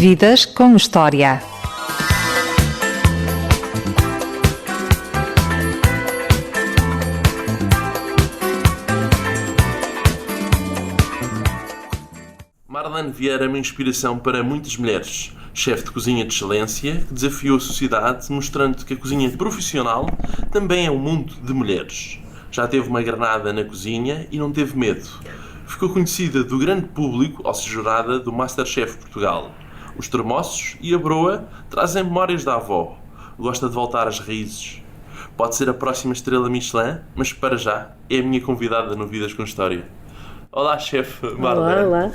Vidas com História. Marlene Vieira é uma inspiração para muitas mulheres. Chefe de cozinha de excelência, que desafiou a sociedade, mostrando que a cozinha profissional também é um mundo de mulheres. Já teve uma granada na cozinha e não teve medo. Ficou conhecida do grande público ao ser jurada do Masterchef Portugal. Os termossos e a broa trazem memórias da avó. Gosta de voltar às raízes. Pode ser a próxima estrela Michelin, mas para já é a minha convidada no Vidas com História. Olá, chefe Marlene. Olá.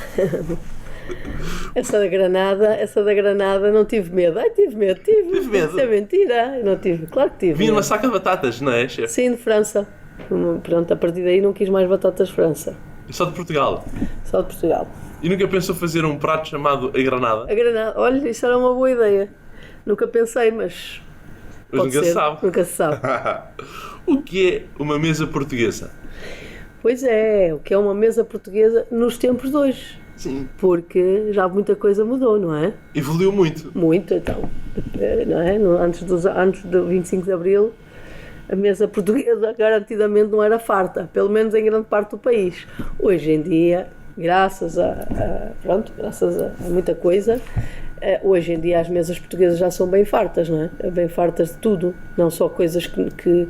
Essa da granada não tive medo. Tive medo. Tive medo? Isso é mentira. Não tive, claro que tive. Vinha numa saca de batatas, não é, chefe? Sim, de França. Pronto, a partir daí não quis mais batatas de França. Só de Portugal. Só de Portugal. E nunca pensou fazer um prato chamado a granada? A granada, olha, isso era uma boa ideia. Nunca pensei, mas pode nunca ser. se sabe. Nunca se sabe. O que é uma mesa portuguesa? Pois é, o que é uma mesa portuguesa nos tempos de hoje. Sim. Porque já muita coisa mudou, não é? Evoluiu muito. Muito, então. Não é? Antes do 25 de Abril, a mesa portuguesa garantidamente não era farta, pelo menos em grande parte do país. Hoje em dia, graças a muita coisa, hoje em dia as mesas portuguesas já são bem fartas, não é? Bem fartas de tudo, não só coisas que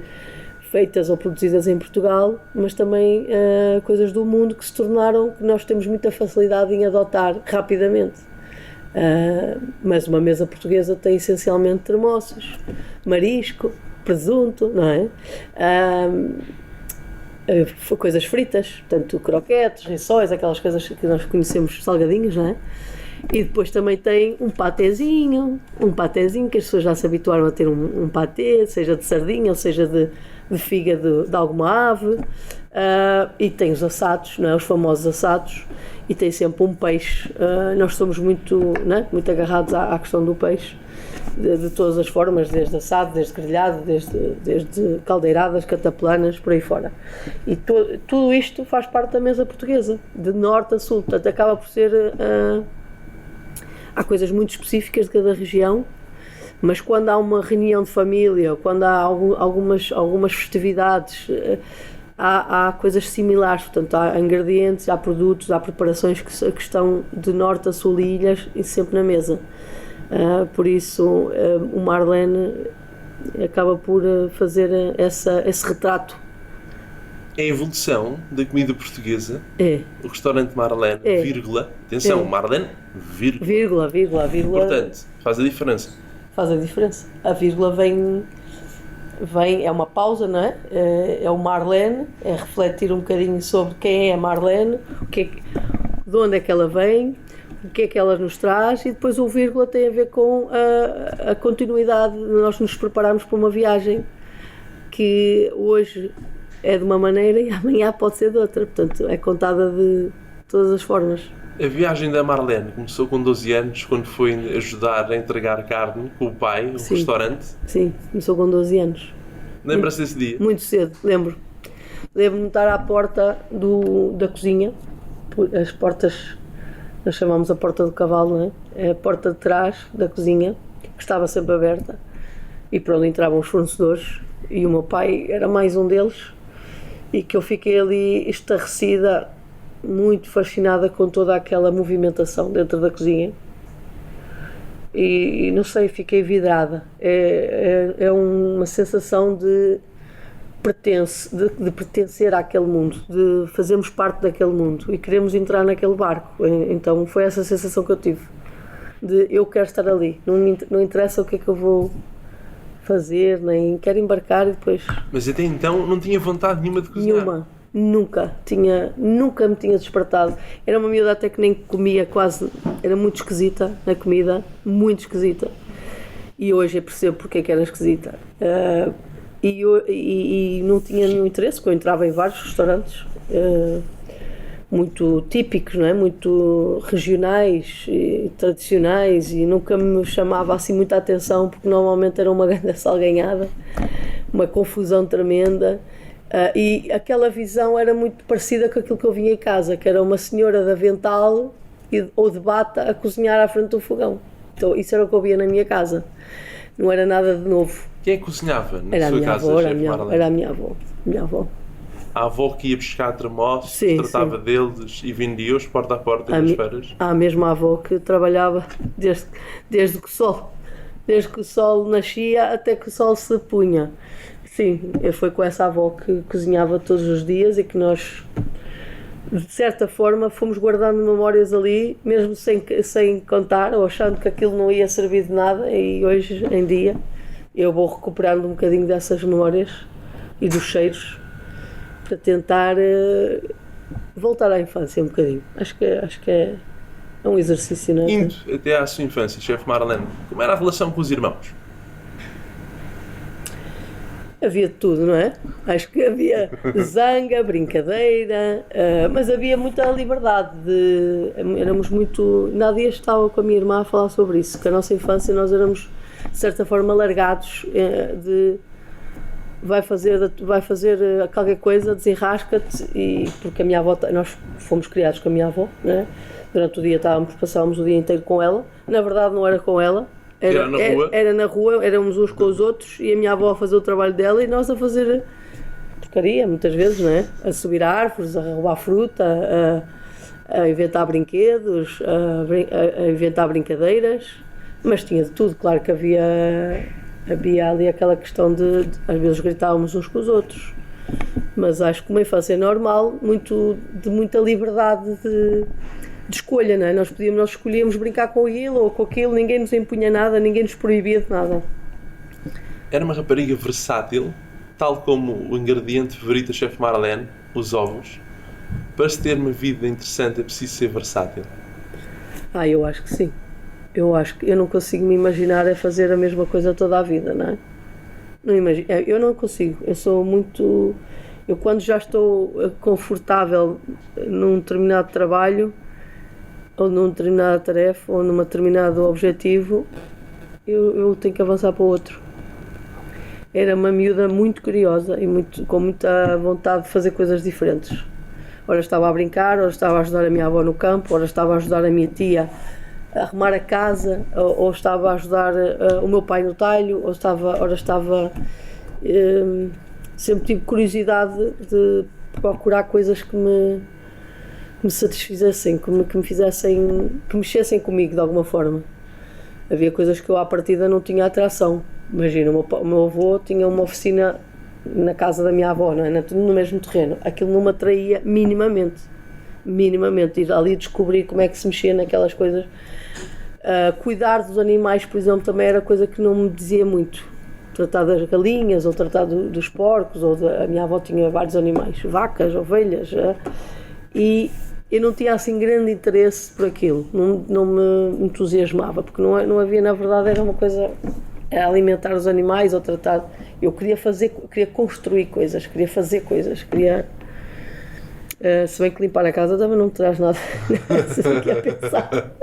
feitas ou produzidas em Portugal, mas também coisas do mundo que se tornaram, que nós temos muita facilidade em adotar rapidamente. Mas uma mesa portuguesa tem essencialmente termossos, marisco, presunto, não é? Coisas fritas, portanto croquetes, rissóis, aquelas coisas que nós conhecemos salgadinhos, não é? E depois também tem um patezinho que as pessoas já se habituaram a ter um patê, seja de sardinha ou seja de fígado de alguma ave, e tem os assados, não é? Os famosos assados, e tem sempre um peixe. Nós somos muito, não é? Muito agarrados à questão do peixe, de todas as formas, desde assado, desde grelhado, desde caldeiradas, cataplanas, por aí fora. E tudo isto faz parte da mesa portuguesa, de norte a sul, portanto acaba por ser... Há coisas muito específicas de cada região, mas quando há uma reunião de família, quando há algumas festividades, há coisas similares, portanto há ingredientes, há produtos, há preparações que estão de norte a sul e ilhas e sempre na mesa. Por isso o Marlene acaba por fazer esse retrato. É a evolução da comida portuguesa. É. O restaurante Marlene, vírgula. Atenção, Marlene, vírgula. Vírgula. Importante, faz a diferença. Faz a diferença. A vírgula vem é uma pausa, não é? É o Marlene, é refletir um bocadinho sobre quem é a Marlene, de onde é que ela vem, o que é que ela nos traz, e depois o vírgula tem a ver com a continuidade de nós nos prepararmos para uma viagem que hoje é de uma maneira e amanhã pode ser de outra, portanto é contada de todas as formas. A viagem da Marlene começou com 12 anos, quando foi ajudar a entregar carne com o pai no restaurante. Sim, começou com 12 anos. Lembra-se desse dia? Muito cedo, lembro-me de estar à porta da cozinha, as portas, nós chamamos a porta do cavalo, não é? É a porta de trás da cozinha, que estava sempre aberta, e por onde entravam os fornecedores, e o meu pai era mais um deles, e que eu fiquei ali estarrecida, muito fascinada com toda aquela movimentação dentro da cozinha, e não sei, fiquei vidrada. É uma sensação de pertencer àquele mundo, de fazermos parte daquele mundo e queremos entrar naquele barco. Então foi essa sensação que eu tive, de eu quero estar ali, não interessa o que é que eu vou fazer, nem quero embarcar e depois... Mas até então não tinha vontade nenhuma de cozinhar? Nenhuma, nunca me tinha despertado. Era uma miúda até que nem comia quase, era muito esquisita na comida, muito esquisita. E hoje eu percebo porque é que era esquisita. E não tinha nenhum interesse, porque eu entrava em vários restaurantes muito típicos, não é? Muito regionais e tradicionais, e nunca me chamava assim muita atenção, porque normalmente era uma grande salganhada, uma confusão tremenda. E aquela visão era muito parecida com aquilo que eu vinha em casa, que era uma senhora de avental ou de bata a cozinhar à frente do fogão. Então isso era o que eu via na minha casa. Não era nada de novo. Quem é que cozinhava na Era a sua minha casa, avó, era a chefe minha, Marlene? era a minha avó. Minha avó. A avó que ia buscar termossos, Sim, tratava sim. deles e vendia-os porta a porta nas feiras. Há a mesma avó que trabalhava desde que o sol nascia até que o sol se punha. Sim, foi com essa avó que cozinhava todos os dias e que nós, de certa forma, fomos guardando memórias ali, mesmo sem contar, ou achando que aquilo não ia servir de nada, e hoje em dia eu vou recuperando um bocadinho dessas memórias e dos cheiros para tentar voltar à infância um bocadinho. Acho que é um exercício, não é? Indo até à sua infância, chefe Marlene, como era a relação com os irmãos? Havia de tudo, não é? Acho que havia zanga, brincadeira, mas havia muita liberdade. Éramos muito. Ainda há dias estava com a minha irmã a falar sobre isso, que a nossa infância nós éramos, de certa forma, largados de. Vai fazer qualquer coisa, desenrasca-te, e porque a minha avó, nós fomos criados com a minha avó, né? Durante o dia passávamos o dia inteiro com ela. Na verdade não era com ela, Era na rua? Era na rua, éramos uns com os outros, e a minha avó a fazer o trabalho dela e nós a fazer porcaria, muitas vezes, não é? A subir a árvores, a roubar fruta, a inventar brinquedos, a inventar brincadeiras, mas tinha de tudo. Claro que havia ali aquela questão de às vezes gritávamos uns com os outros, mas acho que uma infância normal, de muita liberdade de escolha, não é? Nós escolhíamos brincar com aquilo ou com aquilo, ninguém nos impunha nada, ninguém nos proibia de nada. Era uma rapariga versátil, tal como o ingrediente favorito da chefe Marlene, os ovos. Para se ter uma vida interessante é preciso ser versátil. Eu acho que sim. Eu não consigo me imaginar a fazer a mesma coisa toda a vida, não é? Eu não consigo. Eu sou muito... Eu quando já estou confortável num determinado trabalho, ou numa determinada tarefa, ou num determinado objetivo, eu tenho que avançar para o outro. Era uma miúda muito curiosa e com muita vontade de fazer coisas diferentes. Ora estava a brincar, ora estava a ajudar a minha avó no campo, ora estava a ajudar a minha tia a arrumar a casa, ou estava a ajudar o meu pai no talho, ora estava... sempre tive curiosidade de procurar coisas que me satisfizessem, que me fizessem, que mexessem comigo de alguma forma. Havia coisas que eu à partida não tinha atração. Imagina, o meu avô tinha uma oficina na casa da minha avó, não é? No mesmo terreno. Aquilo não me atraía minimamente. Ir ali descobrir como é que se mexia naquelas coisas. Cuidar dos animais, por exemplo, também era coisa que não me dizia muito. Tratar das galinhas, ou tratar dos porcos, a minha avó tinha vários animais, vacas, ovelhas, e eu não tinha assim grande interesse por aquilo, não me entusiasmava, porque não havia, na verdade, era uma coisa, era alimentar os animais ou tratar. Eu queria construir coisas, queria fazer coisas, se bem que limpar a casa também não me traz nada, se não quer pensar.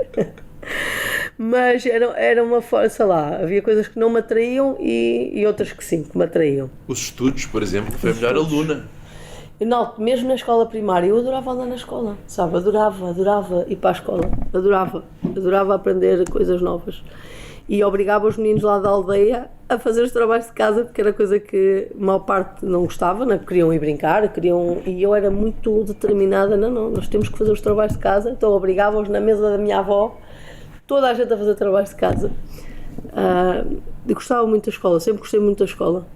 Mas era uma forma, sei lá, havia coisas que não me atraíam e outras que sim, que me atraíam. Os estudos, por exemplo, foi a melhor aluna. Mesmo na escola primária, eu adorava andar na escola, sabe? Adorava ir para a escola, adorava aprender coisas novas. E obrigava os meninos lá da aldeia a fazer os trabalhos de casa, porque era coisa que a maior parte não gostava, não? Queriam ir brincar, e eu era muito determinada, não, nós temos que fazer os trabalhos de casa, então obrigava-os na mesa da minha avó, toda a gente a fazer trabalhos de casa. Eu gostava muito da escola, sempre gostei muito da escola.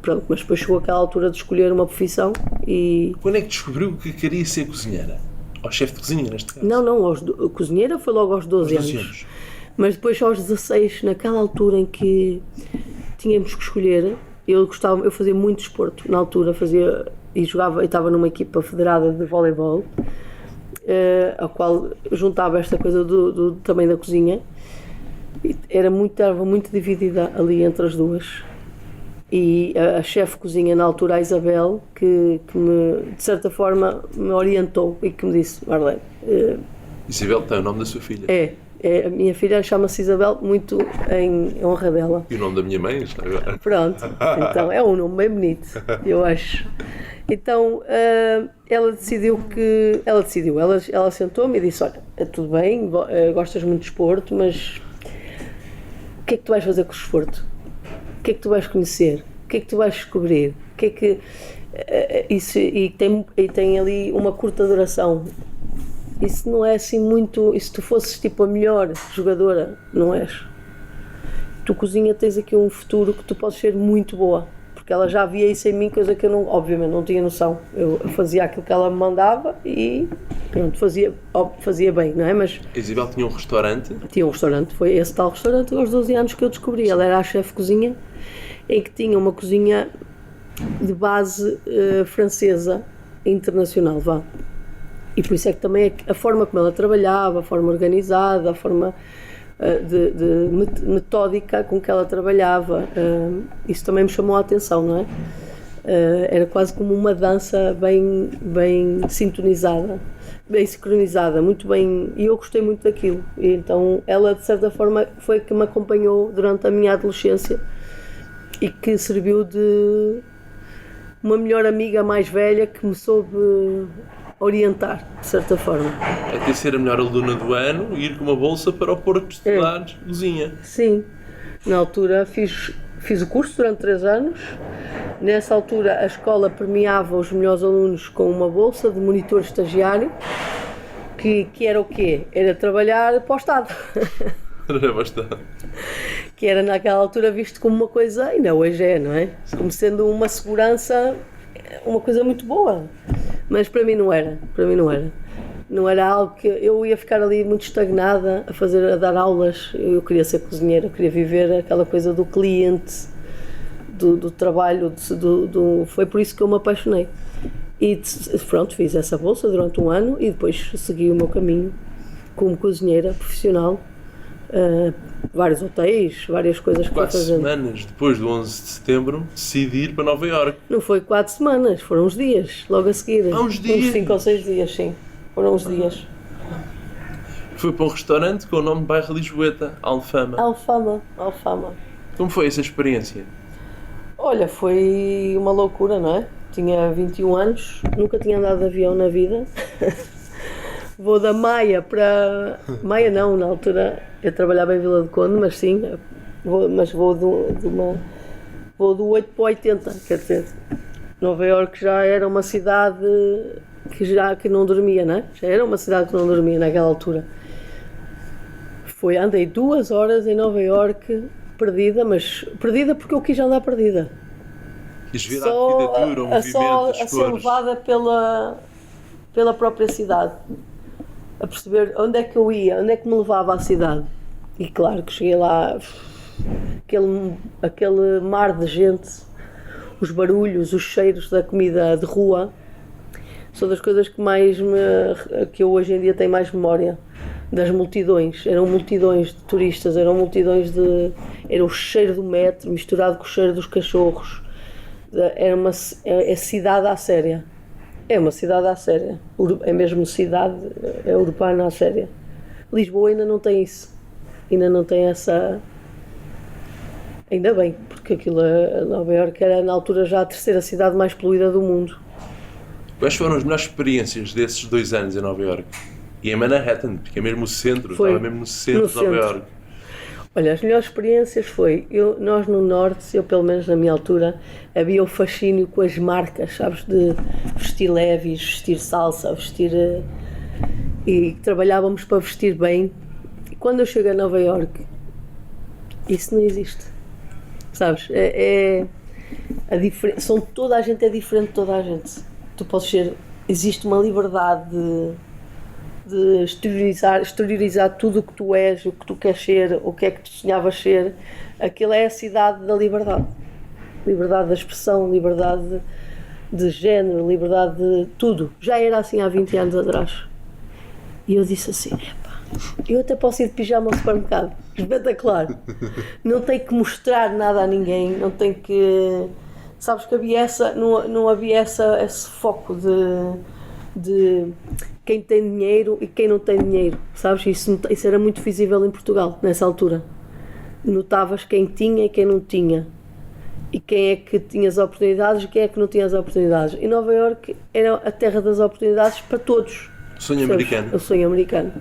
Pronto, mas depois chegou aquela altura de escolher uma profissão e... Quando é que descobriu que queria ser cozinheira? Ou chefe de cozinha, neste caso? Não, cozinheira foi logo aos 12 anos. Mas depois aos 16, naquela altura em que tínhamos que escolher, eu fazia muito desporto, na altura jogava, e estava numa equipa federada de voleibol, a qual juntava esta coisa também da cozinha, e estava muito dividida ali entre as duas. E a chefe de cozinha na altura, a Isabel, que me, de certa forma, me orientou e que me disse: Marlene... Isabel tem o nome da sua filha? A minha filha chama-se Isabel, muito em honra dela. E o nome da minha mãe está agora? Pronto, então é um nome bem bonito, eu acho. Então ela ela sentou-me e disse: olha, é tudo bem, gostas muito de desporto, mas o que é que tu vais fazer com o desporto? O que é que tu vais conhecer? O que é que tu vais descobrir? O que é que tem ali uma curta duração. Isso não é assim muito. E se tu fosses tipo a melhor jogadora, não és? Tu cozinha, tens aqui um futuro que tu podes ser muito boa, porque ela já via isso em mim, coisa que eu não, obviamente não tinha noção. Eu fazia aquilo que ela me mandava e pronto, fazia bem, não é? Mas A Isabel tinha um restaurante. tinha um restaurante, foi esse tal restaurante aos 12 anos que eu descobri. Ela era a chefe de cozinha, em que tinha uma cozinha de base francesa internacional, vá. E por isso é que também a forma como ela trabalhava, a forma organizada, a forma metódica com que ela trabalhava, isso também me chamou a atenção, não é? Era quase como uma dança bem sintonizada, bem sincronizada, muito bem, e eu gostei muito daquilo. E então ela, de certa forma, foi que me acompanhou durante a minha adolescência e que serviu de uma melhor amiga mais velha que me soube orientar, de certa forma. Até ser a melhor aluna do ano e ir com uma bolsa para o Porto de estudar cozinha. Sim, na altura fiz o curso durante 3 anos. Nessa altura a escola premiava os melhores alunos com uma bolsa de monitor estagiário, que era o quê? Era trabalhar para o Estado. Era bastante. Que era naquela altura visto como uma coisa, ainda hoje é, não é? Como sendo uma segurança, uma coisa muito boa. Mas para mim não era. Não era algo que eu ia ficar ali muito estagnada a dar aulas. Eu queria ser cozinheira, eu queria viver aquela coisa do cliente, do trabalho, foi por isso que eu me apaixonei. E pronto, fiz essa bolsa durante 1 ano e depois segui o meu caminho como cozinheira profissional. Vários hotéis, várias coisas que fui 4 fazendo. semanas depois do 11 de setembro, decidi ir para Nova Iorque. Não foi 4 semanas, foram uns dias, logo a seguir. Uns dias? Uns 5 ou 6 dias, sim. Foram uns dias. Fui para um restaurante com o nome de bairro Lisboeta, Alfama. Alfama. Como foi essa experiência? Olha, foi uma loucura, não é? Tinha 21 anos, nunca tinha andado de avião na vida. Vou da Maia para... Maia não, na altura eu trabalhava em Vila do Conde, mas sim, vou do 8 para o 80, quer dizer, Nova Iorque já era uma cidade que não dormia, não é? Já era uma cidade que não dormia naquela altura. Andei 2 horas em Nova Iorque, perdida porque eu quis andar perdida. Quis ver a arquitetura, o movimento, só as a ser cores. levada pela própria cidade, a perceber onde é que eu ia, onde é que me levava a cidade. E claro que cheguei lá, aquele mar de gente, os barulhos, os cheiros da comida de rua, são das coisas que eu hoje em dia tenho mais memória. Das multidões, eram multidões de turistas, era o cheiro do metro misturado com o cheiro dos cachorros. É cidade à séria. É uma cidade à séria. É mesmo cidade, é urbana à séria. Lisboa ainda não tem isso. Ainda não tem essa... Ainda bem, porque Nova Iorque era na altura já a 3ª cidade mais poluída do mundo. Quais foram as melhores experiências desses 2 anos em Nova Iorque? E em Manhattan, porque é mesmo o centro, estava mesmo no centro de Nova Iorque. Olha, as melhores experiências nós no Norte, eu pelo menos na minha altura, havia o fascínio com as marcas, sabes, de vestir leves, vestir salsa, e trabalhávamos para vestir bem. E quando eu chego a Nova Iorque, isso não existe, sabes, toda a gente é diferente de toda a gente. Existe uma liberdade de exteriorizar tudo o que tu és, o que tu queres ser, o que é que tu sonhavas ser. Aquilo é a cidade da liberdade. Liberdade de expressão, liberdade de género, liberdade de tudo. Já era assim há 20 anos atrás. E eu disse assim, eu até posso ir de pijama ao supermercado. Espetacular. Não tenho que mostrar nada a ninguém, não tenho que... Sabes que não havia esse foco de quem tem dinheiro e quem não tem dinheiro, sabes? Isso era muito visível em Portugal, nessa altura. Notavas quem tinha e quem não tinha. E quem é que tinha as oportunidades e quem é que não tinha as oportunidades. E Nova Iorque era a terra das oportunidades para todos. Sonho americano. O sonho americano.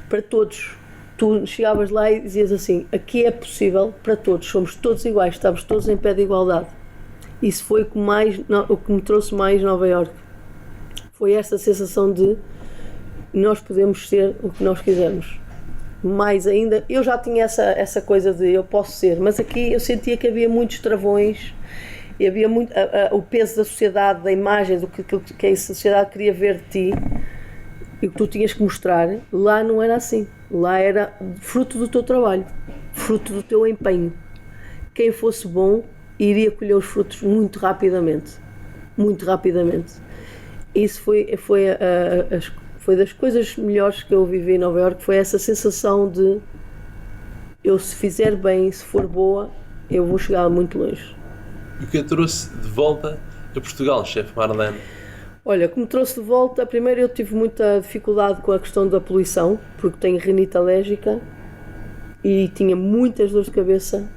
Para todos. Tu chegavas lá e dizias assim, aqui é possível para todos, somos todos iguais, estamos todos em pé de igualdade. Isso foi o que me trouxe mais Nova Iorque. Foi esta sensação de nós podemos ser o que nós quisermos. Mais ainda, eu já tinha essa coisa de eu posso ser, mas aqui eu sentia que havia muitos travões e havia muito o peso da sociedade, da imagem, do que a sociedade queria ver de ti e o que tu tinhas que mostrar. Lá não era assim. Lá era fruto do teu trabalho, fruto do teu empenho. Quem fosse bom iria colher os frutos muito rapidamente. Muito rapidamente. Isso foi das coisas melhores que eu vivi em Nova Iorque, foi essa sensação de eu, se fizer bem, se for boa, eu vou chegar muito longe. E o que a trouxe de volta a Portugal, chefe Marlene? Olha, como trouxe de volta, primeiro eu tive muita dificuldade com a questão da poluição, porque tenho rinite alérgica e tinha muitas dores de cabeça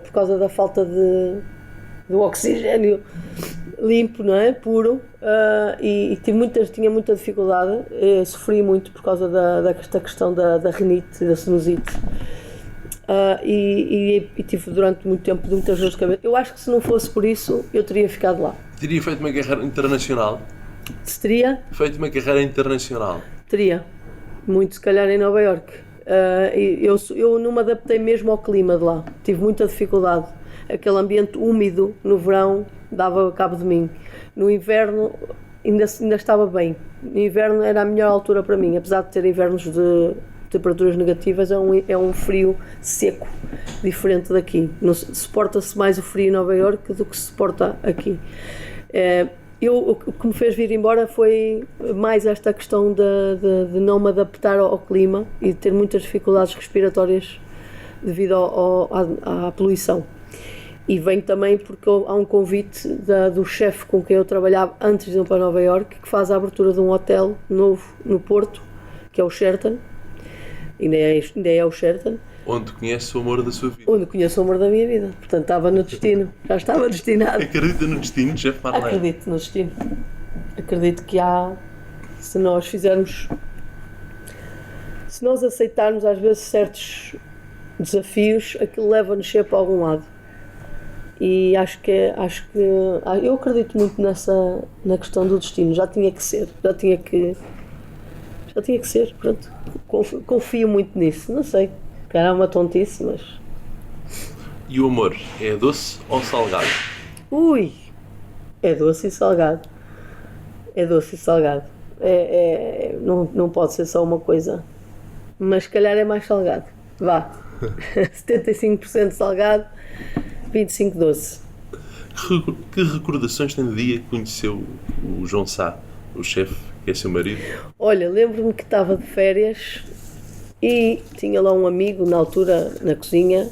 por causa da falta do oxigênio limpo, não é? Puro, e tinha muita dificuldade, sofri muito por causa desta questão da rinite, da sinusite, e tive durante muito tempo muitas dores de cabeça. Eu acho que se não fosse por isso, eu teria ficado lá. Teria feito uma carreira internacional? Se teria? Feito uma carreira internacional? Teria, muito se calhar em Nova Iorque. Eu não me adaptei mesmo ao clima de lá, tive muita dificuldade. Aquele ambiente úmido no verão dava cabo de mim. No inverno ainda estava bem. No inverno era a melhor altura para mim, apesar de ter invernos de temperaturas negativas, é um frio seco, diferente daqui. Suporta-se mais o frio em Nova Iorque do que se suporta aqui. O que me fez vir embora foi mais esta questão de não me adaptar ao clima e de ter muitas dificuldades respiratórias devido à poluição. E venho também porque há um convite do chefe com quem eu trabalhava antes de ir para Nova Iorque, que faz a abertura de um hotel novo no Porto, que é o Sheraton, ainda é o Sheraton. Onde conhece o amor da sua vida. Onde conheço o amor da minha vida. Portanto, estava no destino. Já estava destinado. Acredita no destino, chefe Marlene? Acredito no destino. Acredito que se nós aceitarmos às vezes certos desafios, aquilo leva-nos sempre a algum lado. E acho que eu acredito muito na questão do destino. Já tinha que ser. Pronto. Confio muito nisso. Não sei. Cara, é uma tontice, mas... E o amor, é doce ou salgado? Ui! É doce e salgado. É doce e salgado. Não pode ser só uma coisa. Mas se calhar é mais salgado. Vá. 75% salgado, 25% doce. Que recordações tem do dia que conheceu o João Sá, o chefe, que é seu marido? Olha, lembro-me que estava de férias e tinha lá um amigo, na altura, na cozinha,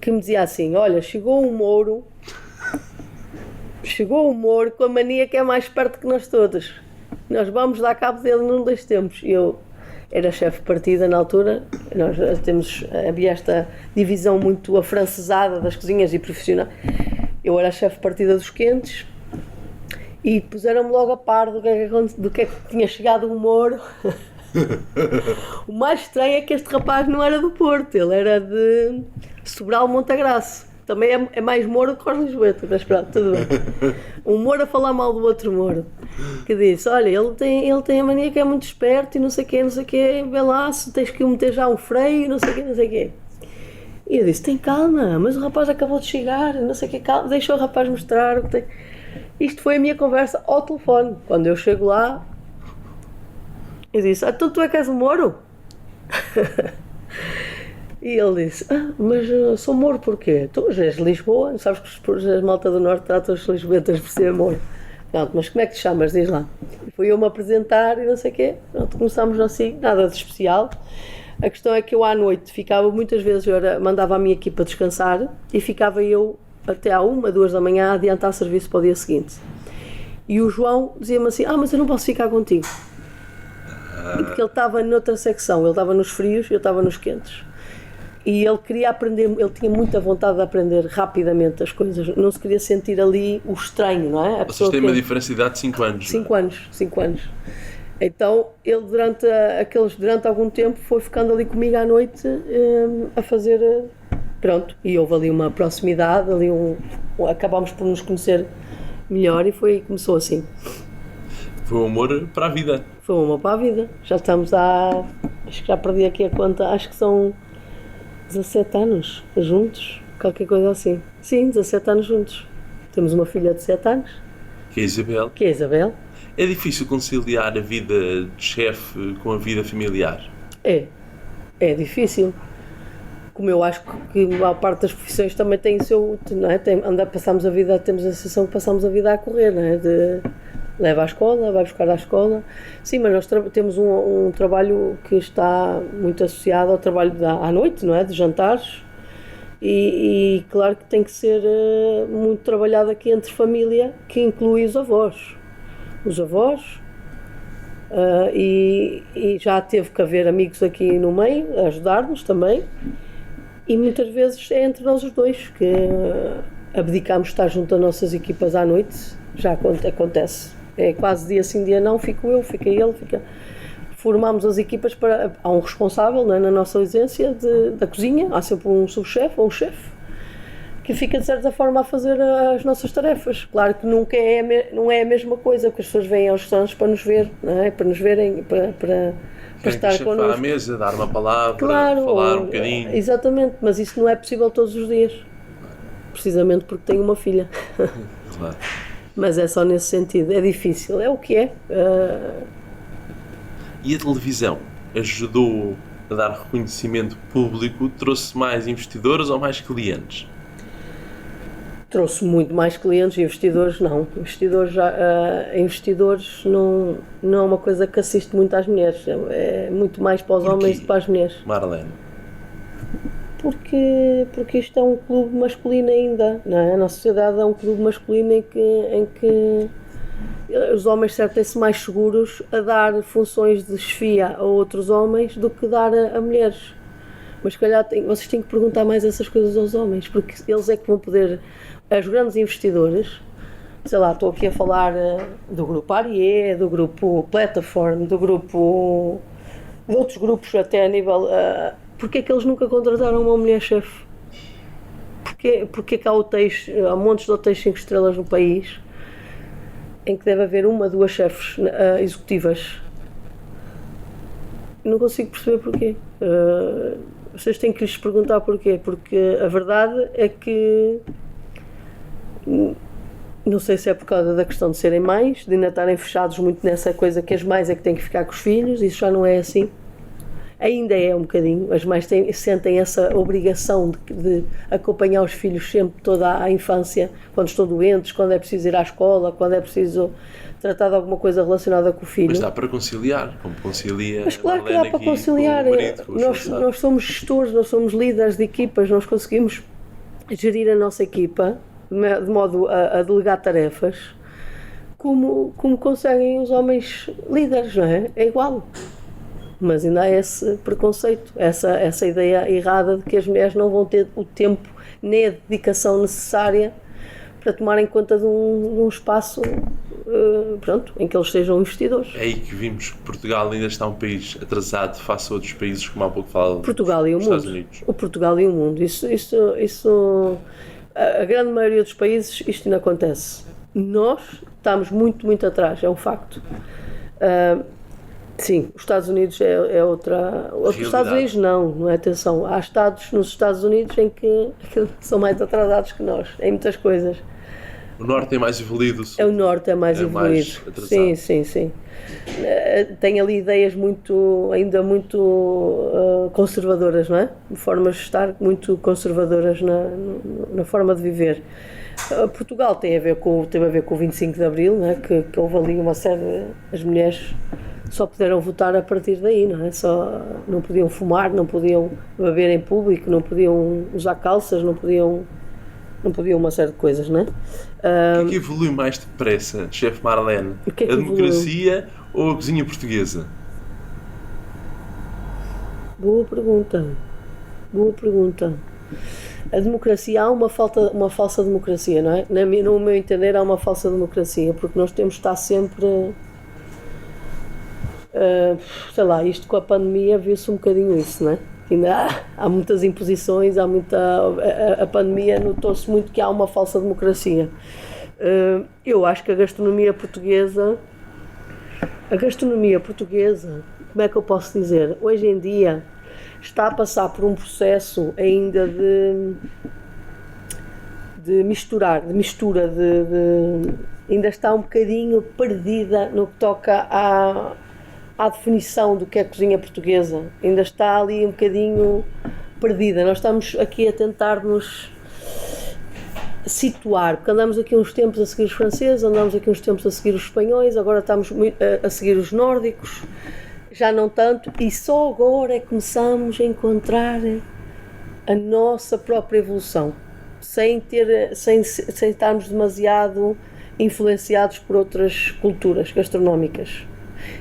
que me dizia assim, olha, chegou um Mouro com a mania que é mais perto que nós todos. Nós vamos dar cabo dele num dos tempos. Eu era chefe de partida na altura, havia esta divisão muito afrancesada das cozinhas e profissionais. Eu era chefe de partida dos quentes e puseram-me logo a par do que é que tinha chegado o Mouro. O mais estranho é que este rapaz não era do Porto, ele era de Sobral Montagraço. Também é mais Mouro do que os Lisboetas, mas pronto, tudo bem. Um Mouro a falar mal do outro Mouro, que disse, olha, ele tem a mania que é muito esperto e não sei o quê, vê lá, se tens que meter já um freio, não sei o quê. E eu disse, tem calma, mas o rapaz acabou de chegar, não sei o quê, calma, deixa o rapaz mostrar o que tem. Isto foi a minha conversa ao telefone. Quando eu chego lá, eu disse, então tu é que és o Mouro? E ele disse, mas sou Mouro porquê? Tu és de Lisboa, não sabes que as malta do Norte tratam os lisboetas por ser Mouro. Pronto, mas como é que te chamas? Diz lá. Fui eu-me apresentar e não sei o quê. Pronto, começámos assim, nada de especial. A questão é que eu à noite ficava, muitas vezes mandava a minha equipa descansar e ficava eu até à 1, 2 da manhã a adiantar serviço para o dia seguinte. E o João dizia-me assim, mas eu não posso ficar contigo. Porque ele estava noutra secção, ele estava nos frios e eu estava nos quentes. E ele queria aprender, ele tinha muita vontade de aprender rapidamente as coisas, não se queria sentir ali o estranho, não é? Vocês têm uma diferença de idade de 5 anos. 5 anos, 5 anos. Então ele durante algum tempo foi ficando ali comigo à noite a fazer, pronto, e houve ali uma proximidade, acabámos por nos conhecer melhor e começou assim. Foi um amor para a vida. Foi um amor para a vida, já estamos acho que já perdi aqui a conta, acho que são 17 anos juntos, qualquer coisa assim. Sim, 17 anos juntos. Temos uma filha de 7 anos. Que é a Isabel. Que é a Isabel. É difícil conciliar a vida de chefe com a vida familiar? É difícil. Como eu acho que a maior parte das profissões também tem o seu, não é? Temos a sensação que passamos a vida a correr, não é? Leva à escola, vai buscar à escola. Sim, mas nós temos um trabalho que está muito associado ao trabalho à noite, não é? De jantares. E claro que tem que ser muito trabalhado aqui entre família, que inclui os avós. E já teve que haver amigos aqui no meio, a ajudar-nos também. E muitas vezes é entre nós os dois, que abdicamos de estar junto às nossas equipas à noite. Já acontece. É quase dia sim, dia não, fica ele. Formamos as equipas há um responsável, não é, na nossa ausência da cozinha, há sempre um subchefe ou um chefe que fica de certa forma a fazer as nossas tarefas. Claro que não é a mesma coisa, porque as pessoas vêm aos restaurantes para nos ver, não é? Para nos verem, para estar connosco. À mesa, dar uma palavra, claro, falar um bocadinho. Exatamente, mas isso não é possível todos os dias, precisamente porque tenho uma filha. Claro. Mas é só nesse sentido, é difícil, é o que é. E a televisão ajudou a dar reconhecimento público? Trouxe mais investidores ou mais clientes? Trouxe muito mais clientes, investidores não. Investidores não é uma coisa que assiste muito às mulheres, é muito mais para os homens do que para as mulheres. Marlene? Porque isto é um clube masculino ainda, não é? A nossa sociedade é um clube masculino em que os homens sentem-se mais seguros a dar funções de chefia a outros homens do que dar a mulheres. Mas se calhar vocês têm que perguntar mais essas coisas aos homens, porque eles é que vão poder, os grandes investidores, sei lá, estou aqui a falar do grupo Arié, do grupo Platform, de outros grupos até a nível... Porque é que eles nunca contrataram uma mulher-chefe? Porque é que há montes de hotéis 5 estrelas no país em que deve haver 1, 2 chefes executivas? Não consigo perceber porquê. Vocês têm que lhes perguntar porquê. Porque a verdade é que... Não sei se é por causa da questão de serem mães, de ainda estarem fechados muito nessa coisa que as mães é que têm que ficar com os filhos, isso já não é assim. Ainda é um bocadinho, as mães sentem essa obrigação de acompanhar os filhos sempre, toda a infância, quando estão doentes, quando é preciso ir à escola, quando é preciso tratar de alguma coisa relacionada com o filho. Mas dá para conciliar, como concilia. Mas claro que dá para conciliar. Nós somos gestores, nós somos líderes de equipas, nós conseguimos gerir a nossa equipa de modo a delegar tarefas como conseguem os homens líderes, não é? É igual. Mas ainda há esse preconceito, essa ideia errada de que as mulheres não vão ter o tempo nem a dedicação necessária para tomarem conta de um espaço em que eles sejam investidores. É aí que vimos que Portugal ainda está um país atrasado face a outros países, como há pouco falava, Portugal e o mundo. Estados Unidos. O Portugal e o mundo. Isso, a grande maioria dos países isto não acontece. Nós estamos muito, muito atrás, é um facto. Sim, os Estados Unidos é outra... Os Estados Unidos não é? Atenção, há estados nos Estados Unidos em que são mais atrasados que nós, em muitas coisas. O Norte é mais evoluído. O Norte é mais evoluído. Mais sim. Tem ali ideias ainda muito conservadoras, não é? Formas de estar muito conservadoras na forma de viver. Portugal teve a ver com o 25 de Abril, não é? Que houve ali uma série... As mulheres só puderam votar a partir daí, não é? Não podiam fumar, não podiam beber em público, não podiam usar calças, não podiam uma série de coisas, não é? O que é que evolui mais depressa, chefe Marlene? A democracia ou a cozinha portuguesa? Boa pergunta. Boa pergunta. A democracia, há uma falsa democracia, não é? No meu entender, há uma falsa democracia, porque nós temos de estar sempre, sei lá, isto com a pandemia viu-se um bocadinho isso, não é? Ainda há muitas imposições, a pandemia notou-se muito que há uma falsa democracia. Eu acho que a gastronomia portuguesa, como é que eu posso dizer? Hoje em dia está a passar por um processo ainda de mistura, ainda está um bocadinho perdida no que toca à definição do que é cozinha portuguesa, ainda está ali um bocadinho perdida. Nós estamos aqui a tentar nos situar, porque andamos aqui uns tempos a seguir os franceses, andamos aqui uns tempos a seguir os espanhóis, agora estamos a seguir os nórdicos, já não tanto, e só agora é que começamos a encontrar a nossa própria evolução, sem estarmos demasiado influenciados por outras culturas gastronómicas.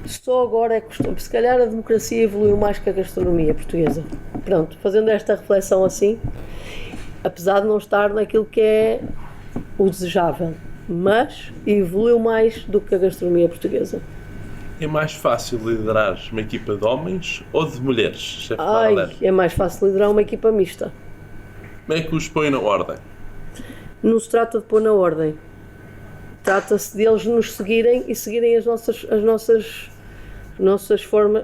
Só agora é que se calhar a democracia evoluiu mais que a gastronomia portuguesa. Pronto, fazendo esta reflexão assim, apesar de não estar naquilo que é o desejável, mas evoluiu mais do que a gastronomia portuguesa. É mais fácil liderar uma equipa de homens ou de mulheres, chefe Marlene? É mais fácil liderar uma equipa mista. Como é que os põe na ordem? Não se trata de pôr na ordem. Trata-se deles nos seguirem e seguirem as nossas formas,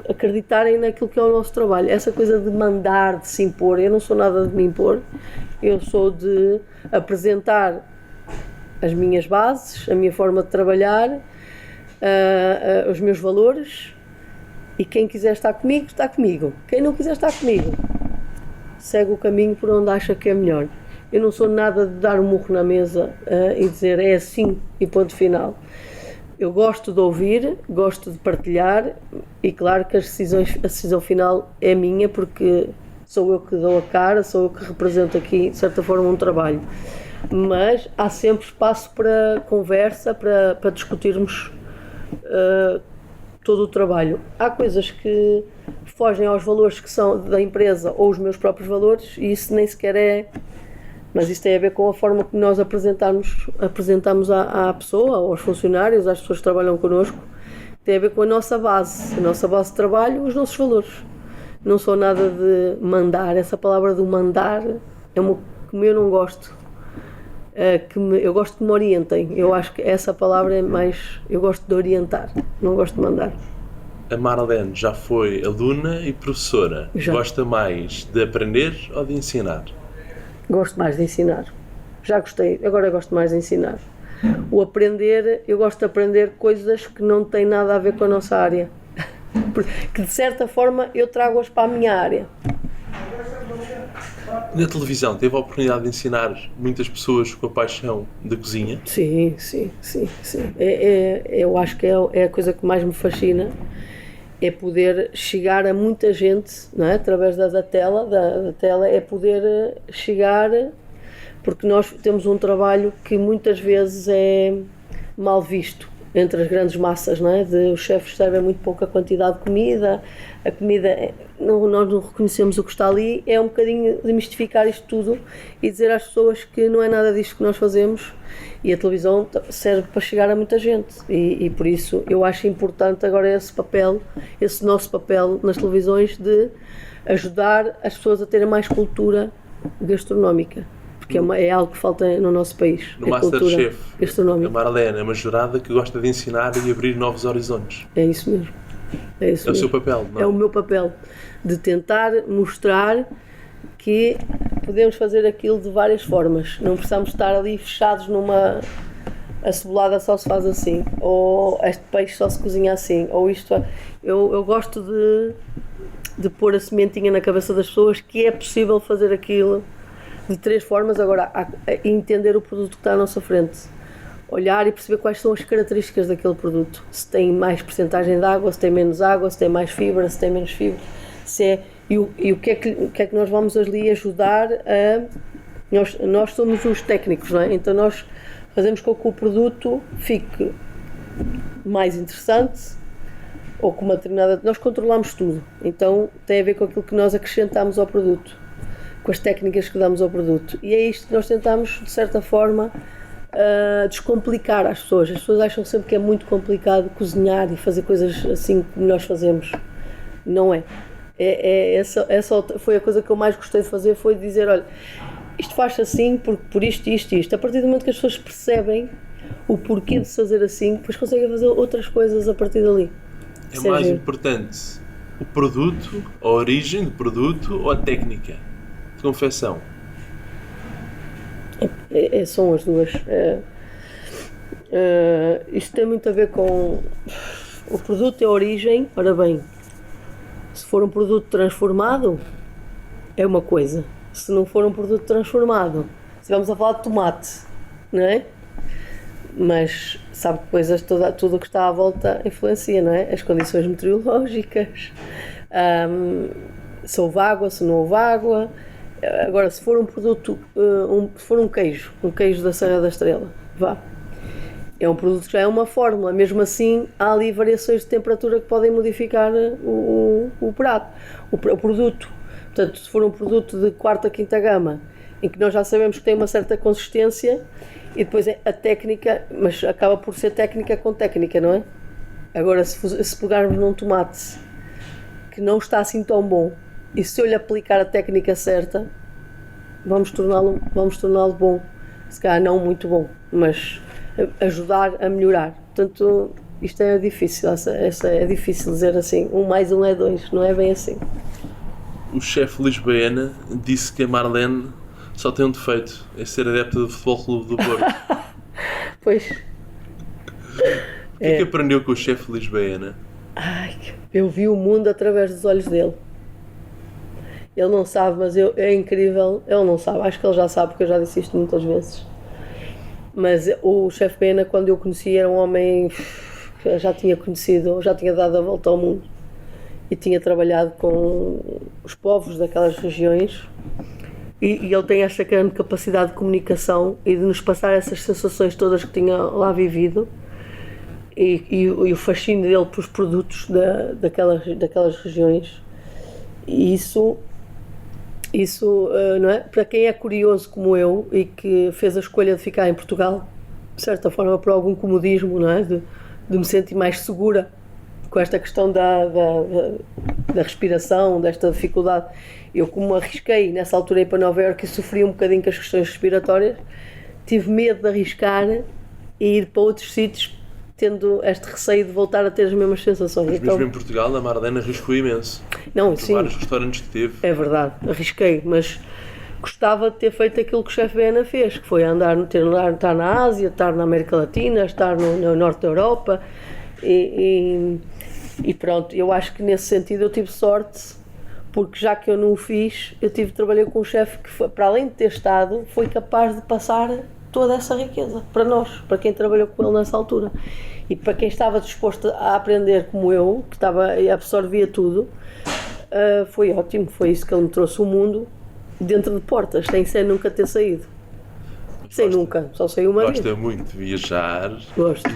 acreditarem naquilo que é o nosso trabalho. Essa coisa de mandar, de se impor, eu não sou nada de me impor, eu sou de apresentar as minhas bases, a minha forma de trabalhar, os meus valores, e quem quiser estar comigo, está comigo. Quem não quiser estar comigo, segue o caminho por onde acha que é melhor. Eu não sou nada de dar um murro na mesa e dizer é assim e ponto final. Eu gosto de ouvir, gosto de partilhar, e claro que a decisão final é minha, porque sou eu que dou a cara, sou eu que represento aqui, de certa forma, um trabalho. Mas há sempre espaço para conversa, para discutirmos todo o trabalho. Há coisas que fogem aos valores que são da empresa ou os meus próprios valores, e isso nem sequer é... Mas isso tem a ver com a forma que nós apresentamos à pessoa, aos funcionários, às pessoas que trabalham connosco. Tem a ver com a nossa base de trabalho, os nossos valores. Não sou nada de mandar, essa palavra do mandar é uma que eu não gosto. Eu gosto que me orientem, eu acho que essa palavra é mais... Eu gosto de orientar, não gosto de mandar. A Marlene já foi aluna e professora. Já. Gosta mais de aprender ou de ensinar? Gosto mais de ensinar. Já gostei, agora gosto mais de ensinar. O aprender, eu gosto de aprender coisas que não têm nada a ver com a nossa área. Que de certa forma eu trago-as para a minha área. Na televisão, teve a oportunidade de ensinar muitas pessoas com a paixão da cozinha? Sim. Eu acho que é a coisa que mais me fascina. É poder chegar a muita gente, não é? Através da tela, é poder chegar, porque nós temos um trabalho que muitas vezes é mal visto entre as grandes massas, não é? Os chefes servem muito pouca quantidade de comida, a comida, nós não reconhecemos o que está ali, é um bocadinho demistificar isto tudo e dizer às pessoas que não é nada disto que nós fazemos, e a televisão serve para chegar a muita gente, e por isso eu acho importante agora esse nosso papel nas televisões de ajudar as pessoas a terem mais cultura gastronómica. Porque é algo que falta no nosso país. No Masterchef, gastronómica. A Marlene é uma jurada que gosta de ensinar e abrir novos horizontes. É isso mesmo. É o seu papel, não é? É o meu papel, de tentar mostrar que podemos fazer aquilo de várias formas. Não precisamos estar ali fechados numa... A cebolada só se faz assim, ou este peixe só se cozinha assim, ou isto... Eu gosto de pôr a sementinha na cabeça das pessoas que é possível fazer aquilo de 3 formas. Agora, entender o produto que está à nossa frente, olhar e perceber quais são as características daquele produto, se tem mais percentagem de água, se tem menos água, se tem mais fibra, se tem menos fibra, e o que é que nós vamos ali ajudar a... Nós somos os técnicos, não é? Então nós fazemos com que o produto fique mais interessante, ou com uma determinada... Nós controlamos tudo, então tem a ver com aquilo que nós acrescentamos ao produto, com as técnicas que damos ao produto. E é isto que nós tentamos, de certa forma, descomplicar às pessoas. As pessoas acham sempre que é muito complicado cozinhar e fazer coisas assim como nós fazemos. Não é. Essa foi a coisa que eu mais gostei de fazer, foi dizer, olha, isto faz assim por isto, isto e isto. A partir do momento que as pessoas percebem o porquê de se fazer assim, depois conseguem fazer outras coisas a partir dali. É mais importante o produto, a origem do produto ou a técnica de confecção? São as duas. Isto tem muito a ver com o produto e a origem. Ora bem, se for um produto transformado, é uma coisa. Se não for um produto transformado, se vamos a falar de tomate, não é? Mas sabe que depois tudo o que está à volta influencia, não é? As condições meteorológicas, se houve água, se não houve água. Agora, se for um produto, se for um queijo da Serra da Estrela, vá. É um produto que já é uma fórmula, mesmo assim há ali variações de temperatura que podem modificar o prato, o produto. Portanto, se for um produto de quarta, quinta gama, em que nós já sabemos que tem uma certa consistência, e depois a técnica, mas acaba por ser técnica com técnica, não é? Agora, se pegarmos num tomate que não está assim tão bom, e se eu lhe aplicar a técnica certa, vamos torná-lo bom. Se calhar não muito bom, mas ajudar a melhorar. Portanto, isto é difícil, essa é difícil dizer assim, 1 mais 1 é 2, não é bem assim. O chefe Lisboena disse que a Marlene só tem um defeito, é ser adepta do Futebol Clube do Porto. Pois. O que é que aprendeu com o chefe Lisboena? Eu vi o mundo através dos olhos dele. Ele não sabe, mas é incrível. Ele não sabe, acho que ele já sabe, porque eu já disse isto muitas vezes. Mas o chefe Pena, quando eu conheci, era um homem que já tinha conhecido, já tinha dado a volta ao mundo e tinha trabalhado com os povos daquelas regiões. E ele tem esta grande capacidade de comunicação e de nos passar essas sensações todas que tinha lá vivido. E o fascínio dele pelos produtos daquelas regiões. E isso não é? Para quem é curioso como eu e que fez a escolha de ficar em Portugal, de certa forma por algum comodismo, não é? De me sentir mais segura com esta questão da respiração, desta dificuldade. Eu, como arrisquei nessa altura ir para Nova Iorque e sofri um bocadinho com as questões respiratórias, tive medo de arriscar e ir para outros sítios tendo este receio de voltar a ter as mesmas sensações. Mas mesmo em Portugal, a Marlene arriscou imenso. Não, por sim. Vários restaurantes que teve. É verdade, arrisquei, mas gostava de ter feito aquilo que o chefe Viana fez, que foi estar na Ásia, estar na América Latina, estar no norte da Europa e pronto. Eu acho que nesse sentido eu tive sorte, porque já que eu não o fiz, trabalhei com um chefe que, para além de ter estado, foi capaz de passar toda essa riqueza para nós, para quem trabalhou com ele nessa altura. E para quem estava disposto a aprender como eu, que absorvia tudo, foi ótimo. Foi isso que ele me trouxe o mundo dentro de portas, sem nunca ter saído. Nunca, só saiu uma vez. Gosta muito de viajar. Gosto.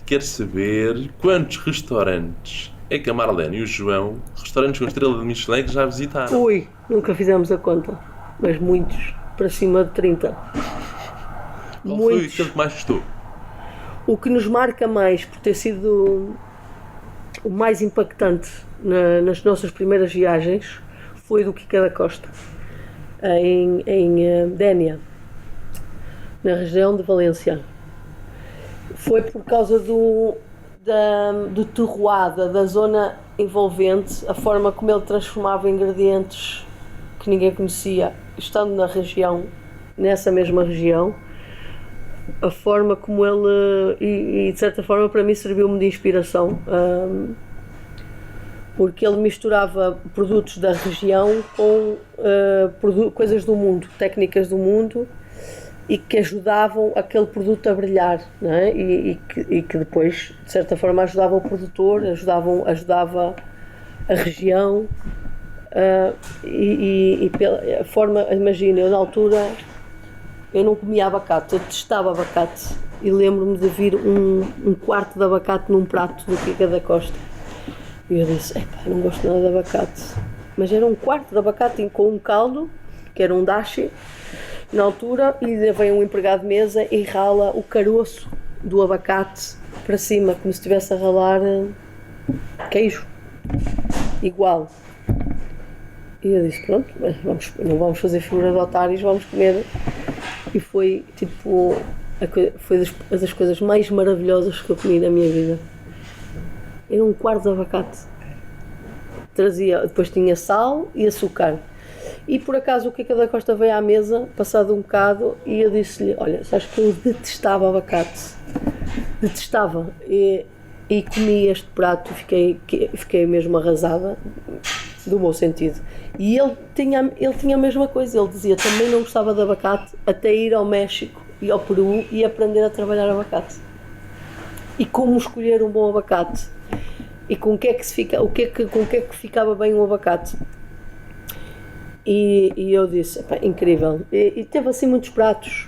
Quer saber quantos restaurantes é que a Marlene e o João, restaurantes com estrela de Michelin, que já visitaram? Ui, nunca fizemos a conta, mas muitos, para cima de 30. Qual foi aquele que mais gostou? O que nos marca mais, por ter sido o mais impactante nas nossas primeiras viagens, foi do Quica da Costa, em Dénia, na região de Valência. Foi por causa do terroir, da zona envolvente, a forma como ele transformava ingredientes que ninguém conhecia, estando na região, nessa mesma região. A forma como ele, e de certa forma para mim serviu-me de inspiração, porque ele misturava produtos da região com coisas do mundo, técnicas do mundo, e que ajudavam aquele produto a brilhar, não é? E que depois, de certa forma, ajudava o produtor, ajudava a região, e pela forma, imagina, eu na altura eu não comia abacate, eu detestava abacate e lembro-me de vir um quarto de abacate num prato do Quica da Costa E eu disse, não gosto nada de abacate. Mas era um quarto de abacate com um caldo, que era um dashi, na altura, e vem um empregado de mesa e rala o caroço do abacate para cima, como se estivesse a ralar queijo. Igual. E eu disse, pronto, não vamos fazer figura de otários, vamos comer. E foi, tipo, foi das coisas mais maravilhosas que eu comi na minha vida. Era um quarto de abacate. Depois tinha sal e açúcar. E por acaso o Kika da Costa veio à mesa, passado um bocado, e eu disse-lhe, olha, sabes que eu detestava abacate. Detestava. E comi este prato, fiquei mesmo arrasada, do bom sentido. E ele tinha a mesma coisa, ele dizia, também não gostava de abacate, até ir ao México e ao Peru e aprender a trabalhar abacate. E como escolher um bom abacate. E com o que é que ficava bem um abacate. E eu disse, incrível. E teve assim muitos pratos,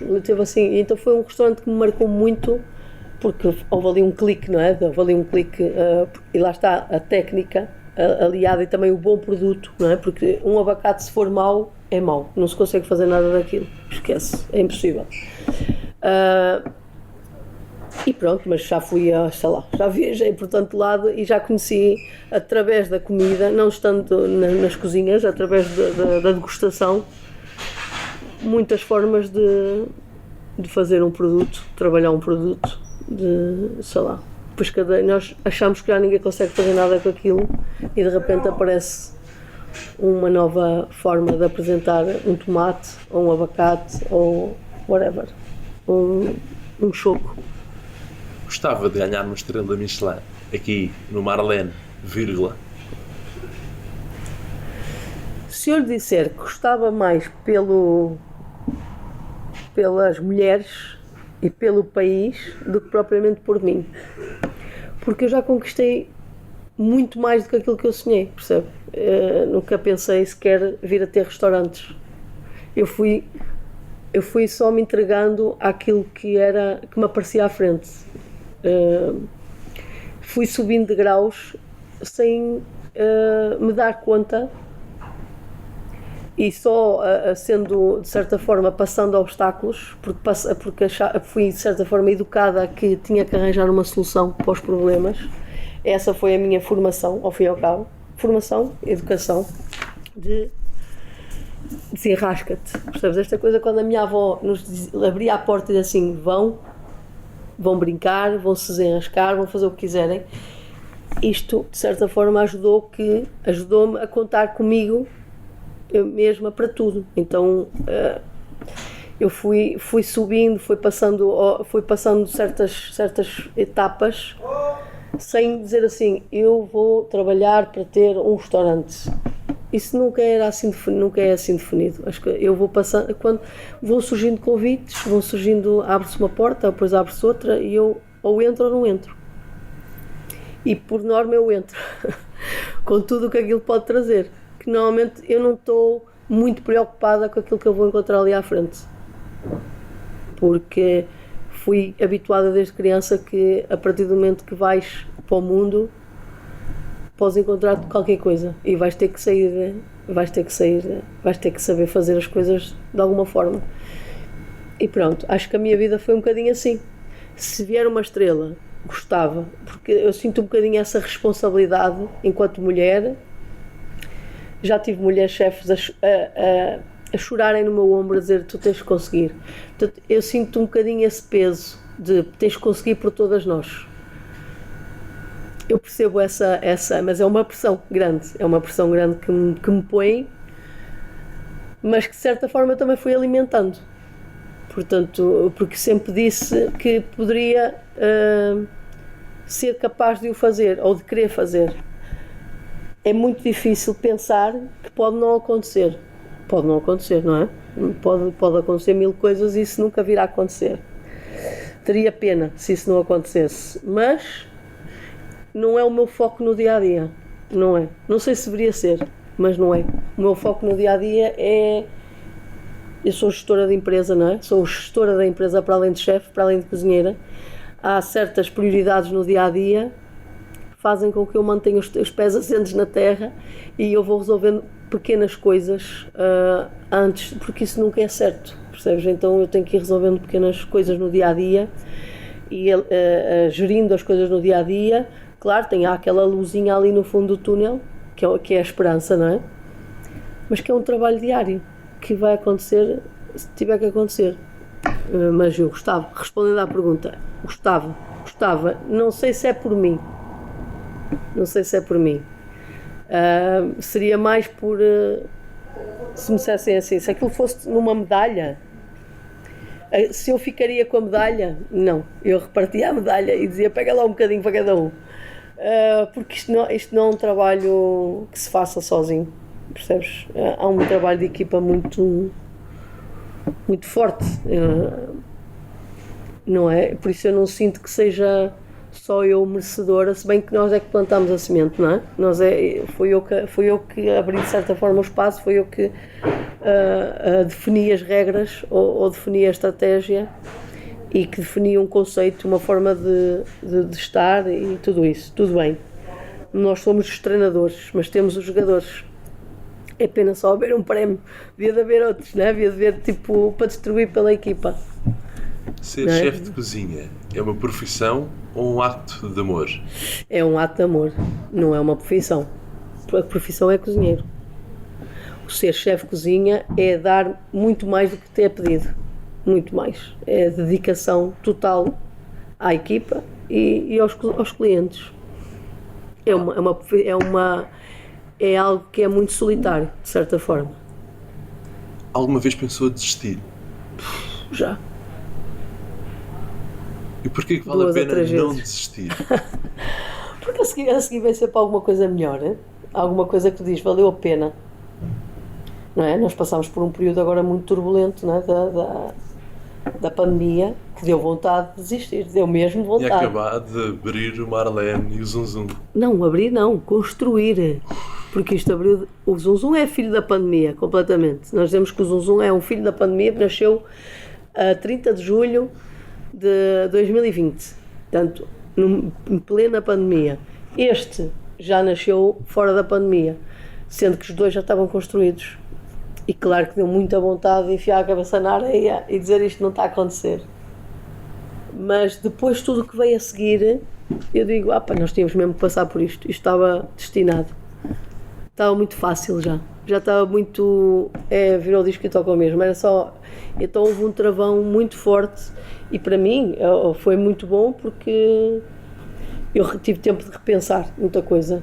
então foi um restaurante que me marcou muito, porque houve ali um clique, não é? E lá está a técnica aliada e também o bom produto, não é? Porque um abacate, se for mau, é mau, não se consegue fazer nada daquilo, esquece, é impossível. E pronto, mas já fui já viajei por tanto lado e já conheci, através da comida, não estando nas cozinhas, através da degustação, muitas formas de fazer um produto, trabalhar um produto, Depois nós achamos que já ninguém consegue fazer nada com aquilo e de repente aparece uma nova forma de apresentar um tomate, ou um abacate, ou whatever, um choco. Gostava de ganhar uma estrela Michelin aqui no Marlene, vírgula. Se eu lhe disser que gostava mais pelas mulheres e pelo país do que propriamente por mim, porque eu já conquistei muito mais do que aquilo que eu sonhei, percebe? Nunca pensei sequer vir a ter restaurantes. Eu fui só me entregando àquilo que me aparecia à frente. Fui subindo de graus sem me dar conta e só sendo de certa forma passando obstáculos, porque fui de certa forma educada que tinha que arranjar uma solução para os problemas. Essa foi a minha formação, ao fim e ao cabo. Formação, educação, de desenrasca-te, percebes? Esta coisa quando a minha avó nos abria a porta e dizia assim, vão brincar, vão se desenrascar, vão fazer o que quiserem. Isto, de certa forma, ajudou-me a contar comigo eu mesma para tudo. Então, eu fui subindo, fui passando certas etapas, sem dizer assim, eu vou trabalhar para ter um restaurante. Isso nunca é assim definido. Acho que eu vou passando, quando vão surgindo convites, abre-se uma porta, depois abre-se outra e eu ou entro ou não entro. E por norma eu entro, com tudo o que aquilo pode trazer. Que normalmente eu não estou muito preocupada com aquilo que eu vou encontrar ali à frente. Porque fui habituada desde criança que a partir do momento que vais para o mundo, podes encontrar qualquer coisa e vais ter que saber fazer as coisas de alguma forma. E pronto, acho que a minha vida foi um bocadinho assim. Se vier uma estrela, gostava, porque eu sinto um bocadinho essa responsabilidade enquanto mulher. Já tive mulheres chefes a chorarem no meu ombro, a dizer tu tens de conseguir. Portanto, eu sinto um bocadinho esse peso de tens de conseguir por todas nós. Eu percebo mas é uma pressão grande, que me põe, mas que de certa forma eu também fui alimentando. Portanto, porque sempre disse que poderia ser capaz de o fazer, ou de querer fazer. É muito difícil pensar que pode não acontecer. Pode não acontecer, não é? Pode acontecer mil coisas e isso nunca virá a acontecer. Teria pena se isso não acontecesse, mas não é o meu foco no dia-a-dia, não é. Não sei se deveria ser, mas não é. O meu foco no dia-a-dia é... Eu sou gestora de empresa, não é? Sou gestora da empresa para além de chefe, para além de cozinheira. Há certas prioridades no dia-a-dia, fazem com que eu mantenha os pés assentes na terra e eu vou resolvendo pequenas coisas antes, porque isso nunca é certo, percebes? Então eu tenho que ir resolvendo pequenas coisas no dia-a-dia e gerindo as coisas no dia-a-dia. Claro, tem aquela luzinha ali no fundo do túnel, que é a esperança, não é? Mas que é um trabalho diário, que vai acontecer se tiver que acontecer. Mas eu gostava, respondendo à pergunta, gostava, não sei se é por mim, seria mais por, se me dissessem assim, se aquilo fosse numa medalha, se eu ficaria com a medalha, não, eu repartia a medalha e dizia, pega lá um bocadinho para cada um, porque isto não é um trabalho que se faça sozinho, percebes? Há um trabalho de equipa muito forte, não é? Por isso eu não sinto que seja só eu merecedora, se bem que nós é que plantámos a semente, não é? Foi eu que abri de certa forma o espaço, foi eu que defini as regras ou defini a estratégia e que defini um conceito, uma forma de estar e tudo isso, tudo bem. Nós somos os treinadores, mas temos os jogadores. É pena só haver um prémio, devia de haver outros, não é? Devia de haver tipo para distribuir pela equipa. Ser chefe de cozinha é uma profissão ou um acto de amor? É um ato de amor, não é uma profissão. A profissão é cozinheiro. O ser chefe de cozinha é dar muito mais do que te é pedido. Muito mais. É dedicação total à equipa e aos clientes. É algo que é muito solitário, de certa forma. Alguma vez pensou a desistir? Já. E porquê que vale a pena não desistir? Porque a seguir vai ser para alguma coisa melhor, hein? Alguma coisa que tu diz, valeu a pena. Não é? Nós passámos por um período agora muito turbulento, não é? Da pandemia, que deu vontade de desistir, deu mesmo vontade. E acabar de abrir o Marlene e o Zum Zum. Não, abrir não, construir. Porque isto abriu. O Zum Zum é filho da pandemia, completamente. Nós dizemos que o Zum Zum é um filho da pandemia que nasceu a 30 de julho de 2020. Portanto, em plena pandemia. Este já nasceu fora da pandemia, sendo que os dois já estavam construídos. E claro que deu muita vontade de enfiar a cabeça na areia e dizer isto não está a acontecer. Mas depois tudo o que veio a seguir, eu digo, nós tínhamos mesmo que passar por isto. Isto estava destinado. Estava muito fácil já. Já estava muito... virou o disco e toca o mesmo. Era só... Então houve um travão muito forte e para mim foi muito bom porque eu tive tempo de repensar muita coisa.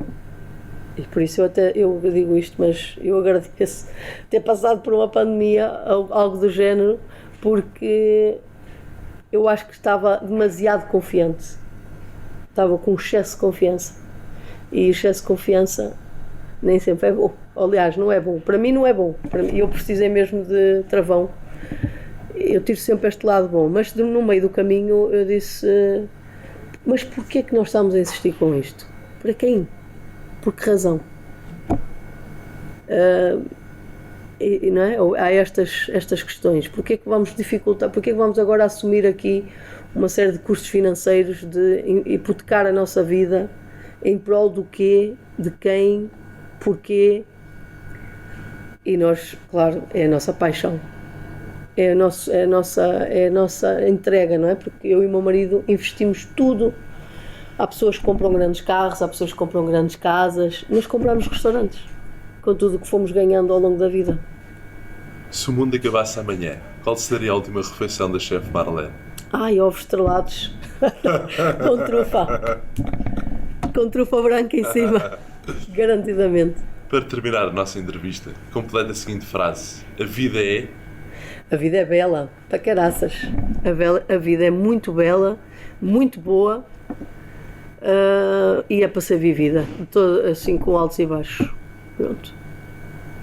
E por isso eu digo isto, mas eu agradeço ter passado por uma pandemia, algo do género, porque eu acho que estava demasiado confiante. Estava com excesso de confiança. E excesso de confiança nem sempre é bom. Aliás, não é bom. Para mim não é bom. Eu precisei mesmo de travão. Eu tiro sempre este lado bom. Mas no meio do caminho eu disse, mas porquê é que nós estamos a insistir com isto? Para quem? Por que razão? Não é? Há estas questões. Porquê é que vamos dificultar? Porquê é que vamos agora assumir aqui uma série de custos financeiros, de hipotecar a nossa vida em prol do quê? De quem? Porquê? E nós, claro, é a nossa paixão. É a nossa entrega, não é? Porque eu e o meu marido investimos tudo. Há pessoas que compram grandes carros, há pessoas que compram grandes casas. Nós compramos restaurantes com tudo o que fomos ganhando ao longo da vida. Se o mundo acabasse amanhã, qual seria a última refeição da chefe Marlene? Ovos estrelados com trufa. Com trufa branca em cima. Garantidamente. Para terminar a nossa entrevista, completa a seguinte frase. A vida é bela, para caraças. A vida é muito bela, muito boa. E é para ser vivida, assim com altos e baixos. Pronto.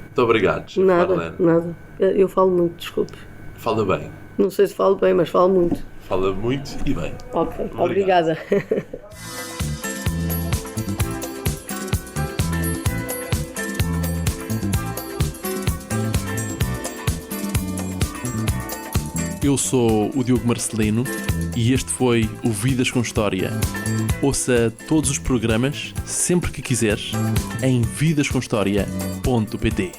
Muito obrigado, chefe Marlene. Nada. Eu falo muito, desculpe. Fala bem. Não sei se falo bem, mas falo muito. Fala muito e bem. Ok, obrigada. Eu sou o Diogo Marcelino e este foi o Vidas com História. Ouça todos os programas, sempre que quiseres, em vidascomhistoria.pt.